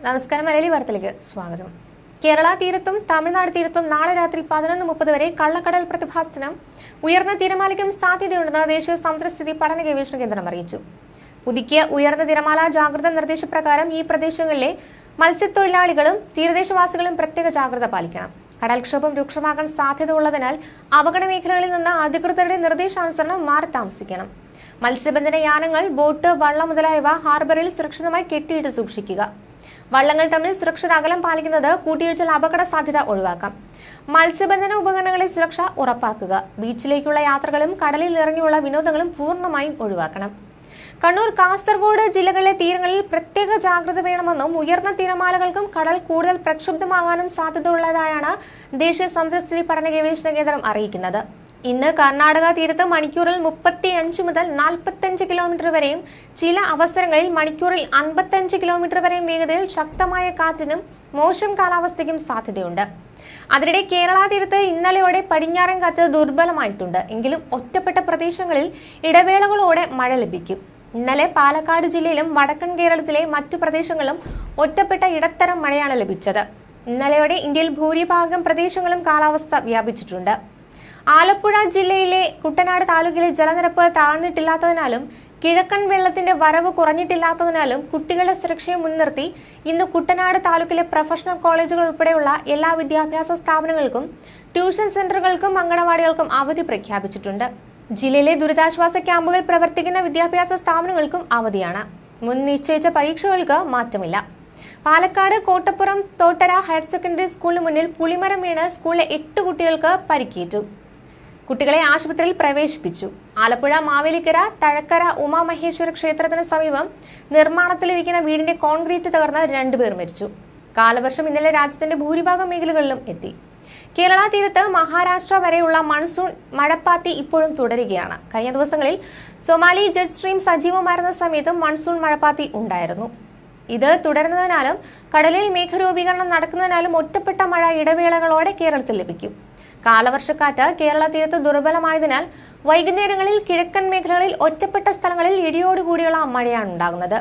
നമസ്കാരം. മലയാളി വാർത്തയിലേക്ക് സ്വാഗതം. കേരള തീരത്തും തമിഴ്നാട് തീരത്തും നാളെ രാത്രി 11:30 വരെ കള്ളക്കടൽ പ്രതിഭാസത്തിനും ഉയർന്ന തിരമാലയ്ക്കും സാധ്യതയുണ്ടെന്ന് ദേശീയ സമുദ്രസ്ഥിതി പഠന ഗവേഷണ കേന്ദ്രം അറിയിച്ചു. പുതുക്കിയ ഉയർന്ന തിരമാല ജാഗ്രതാ നിർദ്ദേശപ്രകാരം ഈ പ്രദേശങ്ങളിലെ മത്സ്യത്തൊഴിലാളികളും തീരദേശവാസികളും പ്രത്യേക ജാഗ്രത പാലിക്കണം. കടൽക്ഷോഭം രൂക്ഷമാകാൻ സാധ്യത ഉള്ളതിനാൽ അപകട മേഖലകളിൽ നിന്ന് അധികൃതരുടെ നിർദ്ദേശാനുസരണം മാറി താമസിക്കണം. മത്സ്യബന്ധന യാനങ്ങൾ, ബോട്ട്, വള്ളം മുതലായവ ഹാർബറിൽ സുരക്ഷിതമായി കെട്ടിയിട്ട് സൂക്ഷിക്കുക. വള്ളങ്ങൾ തമ്മിൽ സുരക്ഷിത അകലം പാലിക്കുന്നത് കൂട്ടിയിടിച്ചാൽ അപകട സാധ്യത ഒഴിവാക്കാം. മത്സ്യബന്ധന ഉപകരണങ്ങളെ സുരക്ഷ ഉറപ്പാക്കുക. ബീച്ചിലേക്കുള്ള യാത്രകളും കടലിൽ ഇറങ്ങിയുള്ള വിനോദങ്ങളും പൂർണ്ണമായും ഒഴിവാക്കണം. കണ്ണൂർ, കാസർഗോഡ് ജില്ലകളിലെ തീരങ്ങളിൽ പ്രത്യേക ജാഗ്രത വേണമെന്നും ഉയർന്ന തിരമാലകൾക്കും കടൽ കൂടുതൽ പ്രക്ഷുബ്ധമാകാനും സാധ്യതയുള്ളതായാണ് ദേശീയ സമുദ്രസ്ഥിതി പഠന ഗവേഷണ കേന്ദ്രം അറിയിക്കുന്നത്. ഇന്ന് കർണാടക തീരത്ത് മണിക്കൂറിൽ 35 മുതൽ 45 കിലോമീറ്റർ വരെയും ചില അവസരങ്ങളിൽ മണിക്കൂറിൽ 55 കിലോമീറ്റർ വരെയും വേഗതയിൽ ശക്തമായ കാറ്റിനും മോശം കാലാവസ്ഥയ്ക്കും സാധ്യതയുണ്ട്. അതിനിടെ കേരള തീരത്ത് ഇന്നലെയോടെ പടിഞ്ഞാറൻ കാറ്റ് ദുർബലമായിട്ടുണ്ട്. എങ്കിലും ഒറ്റപ്പെട്ട പ്രദേശങ്ങളിൽ ഇടവേളകളോടെ മഴ ലഭിക്കും. ഇന്നലെ പാലക്കാട് ജില്ലയിലും വടക്കൻ കേരളത്തിലെ മറ്റു പ്രദേശങ്ങളിലും ഒറ്റപ്പെട്ട ഇടത്തരം മഴയാണ് ലഭിച്ചത്. ഇന്നലെയോടെ ഇന്ത്യയിൽ ഭൂരിഭാഗം പ്രദേശങ്ങളും കാലാവസ്ഥ വ്യാപിച്ചിട്ടുണ്ട്. ആലപ്പുഴ ജില്ലയിലെ കുട്ടനാട് താലൂക്കിലെ ജലനിരപ്പ് താഴ്ന്നിട്ടില്ലാത്തതിനാലും കിഴക്കൻ വെള്ളത്തിന്റെ വരവ് കുറഞ്ഞിട്ടില്ലാത്തതിനാലും കുട്ടികളുടെ സുരക്ഷയെ മുൻനിർത്തി ഇന്ന് കുട്ടനാട് താലൂക്കിലെ പ്രൊഫഷണൽ കോളേജുകൾ ഉൾപ്പെടെയുള്ള എല്ലാ വിദ്യാഭ്യാസ സ്ഥാപനങ്ങൾക്കും ട്യൂഷൻ സെന്ററുകൾക്കും അംഗനവാടികൾക്കും അവധി പ്രഖ്യാപിച്ചിട്ടുണ്ട്. ജില്ലയിലെ ദുരിതാശ്വാസ ക്യാമ്പുകൾ പ്രവർത്തിക്കുന്ന വിദ്യാഭ്യാസ സ്ഥാപനങ്ങൾക്കും അവധിയാണ്. മുൻ നിശ്ചയിച്ച പരീക്ഷകൾക്ക് മാറ്റമില്ല. പാലക്കാട് കോട്ടപ്പുറം തോട്ടര ഹയർ സെക്കൻഡറി സ്കൂളിന് മുന്നിൽ പുളിമരം വീണ് സ്കൂളിലെ 8 കുട്ടികൾക്ക് പരിക്കേറ്റു. കുട്ടികളെ ആശുപത്രിയിൽ പ്രവേശിപ്പിച്ചു. ആലപ്പുഴ മാവേലിക്കര തഴക്കര ഉമാമഹേശ്വര ക്ഷേത്രത്തിന് സമീപം നിർമ്മാണത്തിലിരിക്കുന്ന വീടിന്റെ കോൺക്രീറ്റ് തകർന്ന് 2 പേർ മരിച്ചു. കാലവർഷം ഇന്നലെ രാജ്യത്തിന്റെ ഭൂരിഭാഗം മേഖലകളിലും എത്തി. കേരള തീരത്ത് മഹാരാഷ്ട്ര വരെയുള്ള മൺസൂൺ മഴപ്പാത്തി ഇപ്പോഴും തുടരുകയാണ്. കഴിഞ്ഞ ദിവസങ്ങളിൽ സൊമാലി ജെറ്റ് സ്ട്രീം സജീവമായിരുന്ന സമയത്തും മൺസൂൺ മഴപ്പാത്തി ഉണ്ടായിരുന്നു. ഇത് തുടരുന്നതിനാലും കടലിൽ മേഘരൂപീകരണം നടക്കുന്നതിനാലും ഒറ്റപ്പെട്ട മഴ ഇടവേളകളോടെ കേരളത്തിൽ ലഭിക്കും. കാലവർഷക്കാറ്റ് കേരള തീരത്ത് ദുർബലമായതിനാൽ വൈകുന്നേരങ്ങളിൽ കിഴക്കൻ മേഖലകളിൽ ഒറ്റപ്പെട്ട സ്ഥലങ്ങളിൽ ഇടിയോടുകൂടിയുള്ള മഴയാണ് ഉണ്ടാകുന്നത്.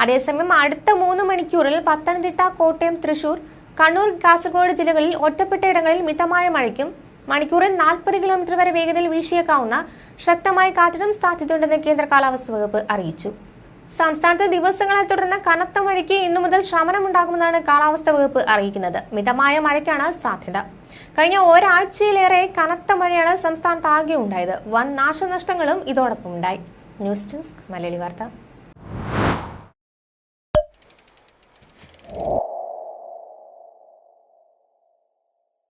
അതേസമയം അടുത്ത 3 മണിക്കൂറിൽ പത്തനംതിട്ട, കോട്ടയം, തൃശൂർ, കണ്ണൂർ, കാസർഗോഡ് ജില്ലകളിൽ ഒറ്റപ്പെട്ട ഇടങ്ങളിൽ മിതമായ മഴയ്ക്കും മണിക്കൂറിൽ 40 കിലോമീറ്റർ വരെ വേഗതയിൽ വീശിയേക്കാവുന്ന ശക്തമായ കാറ്റിനും സാധ്യതയുണ്ടെന്ന് കേന്ദ്ര കാലാവസ്ഥാ വകുപ്പ് അറിയിച്ചു. സംസ്ഥാനത്ത് ദിവസങ്ങളെ തുടർന്ന് കനത്ത മഴയ്ക്ക് ഇന്നു മുതൽ ശമനമുണ്ടാകുമെന്നാണ് കാലാവസ്ഥാ വകുപ്പ് അറിയിക്കുന്നത്. മിതമായ മഴയ്ക്കാണ് സാധ്യത. കഴിഞ്ഞ ഒരാഴ്ചയിലേറെ കനത്ത മഴയാണ് സംസ്ഥാനത്ത് ആകെ ഉണ്ടായത്. വൻ നാശനഷ്ടങ്ങളും ഇതോടൊപ്പം ഉണ്ടായി. ന്യൂസ് ഡെസ്ക് മലയാളി വാർത്ത.